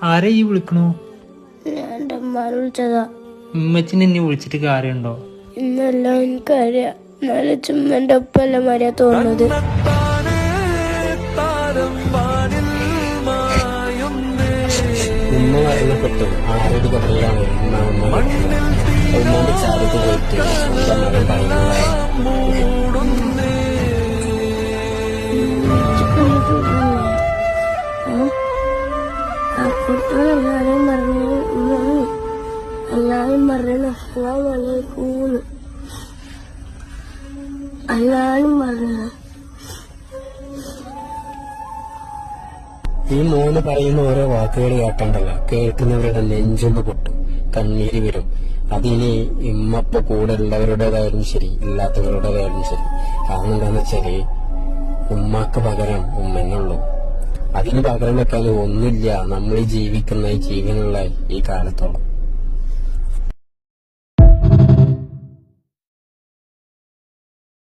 ആരെ ഈ വിളിക്കണു? ഞാൻ അമ്മാനെ വിളിച്ചതാ. ഉമ്മച്ചിനെ എന്നെ വിളിച്ചിട്ട് കാര്യമുണ്ടോ? ഇന്നെല്ലാം എനിക്കറിയാം. എന്നാലും ചുമ്മന്റെ ഒപ്പല്ല മര്യാദ തോന്നുന്നത്. ഉമ്മ മരണപ്പെട്ടു 6 കൊല്ലമാണ് ഉമ്മാന്റെ ചാരിക്ക് പോയിട്ട് സ്വന്തം മകൻ പറയുന്നത്. എല്ലാരും പറഞ്ഞു എല്ലാരും പറഞ്ഞു എല്ലാരും പറഞ്ഞു. ഈ മോന് പറയുന്ന ഓരോ വാക്കുകൾ കേട്ടണ്ടല്ലോ, കേൾക്കുന്നവരുടെ നെഞ്ചൊന്ന് പൊട്ടും, കണ്ണീര് വരും. അതിനി ഇമ്മപ്പ കൂടെ ഉള്ളവരുടേതായാലും ശരി, ഇല്ലാത്തവരുടേതായാലും ശരി. കാരണം എന്താന്ന് വെച്ചാല് ഉമ്മക്ക് പകരം ഉമ്മന്നുള്ളൂ. അതിന് പകരം വെക്കാതെ ഒന്നുമില്ല നമ്മൾ ഈ ജീവിക്കുന്ന ഈ ജീവനുള്ള ഈ കാലത്തോളം.